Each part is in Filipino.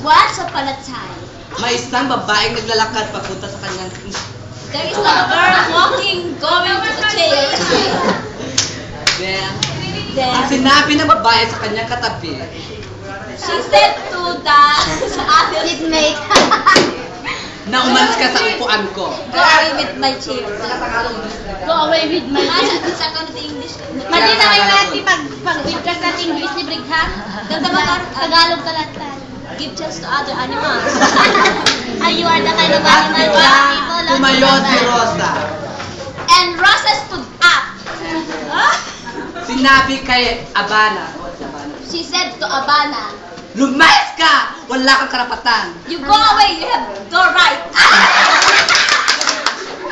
Once upon a time, May isang babaeng naglalakad papunta sa kanyang... there is a girl walking, going to the chair. Then, ang Then, sinabi ng babae sa kanyang katabi, she said to the other seatmate, na umalis ka sa upuan ko. go away with my chair. Go away with my chair. Sa kanto English. Mali na kayo natin pag-witness natin English ni Brigha. Ganda ba ka? Tagalog ka lang tayo. Give chance to other animals. You are the kind of At animal bigla, that people love tumayo to si love. Rosa. And Rosa stood up. Sinabi kay Abana, She said to Abana, lumayas ka! Wala kang karapatan. you go away, you have no right.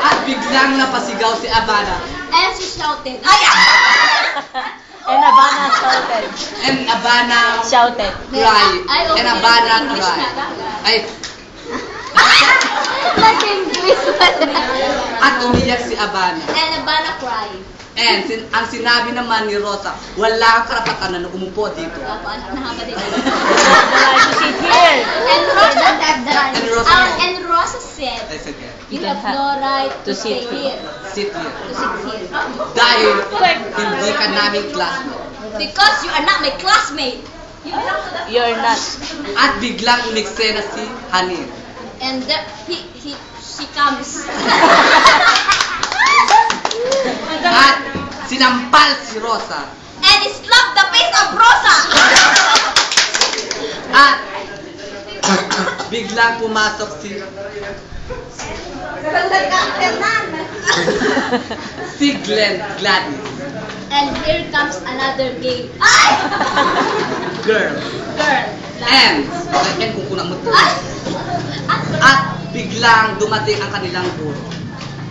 At biglang napasigaw si Abana. And she shouted, ay! And Abana shouted. And Abana Shouted. cry. Ay, okay, And Abana English cry. na. Ay, Like English. at umiyak si Abana. And Abana cried. And ang sinabi naman ni Rosa, wala kang karapatan na umupo dito. Opo, nahaba din. Like to sit here. And Rosa, And Rosa, and Rosa said, I said, yeah, you have no right to stay here. sit here. To sit here. Dahil hindi ka naming classmate. Because you are not my classmate. You're not. At biglang umiksena si Hanin. And she comes. At sinampal si Rosa. And he slapped the face of Rosa. At biglang pumasok si Gladys. And here comes another gay. Ay! Girl. Girl. And kung kunang mo to. Ay! At biglang dumating ang kanilang guro.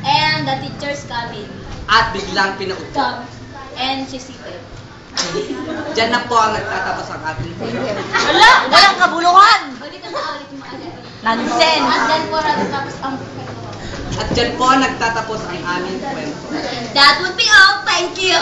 And the teacher's coming. At biglang pinaupo. Come. And she seated. Diyan na po ang nagtatapos ang ating Wala! Walang kabulungan! Ulit mo, ulit mo. Nonsense! And then po tapos ang At diyan po nagtatapos ang aming kwento. that would be all. Thank you.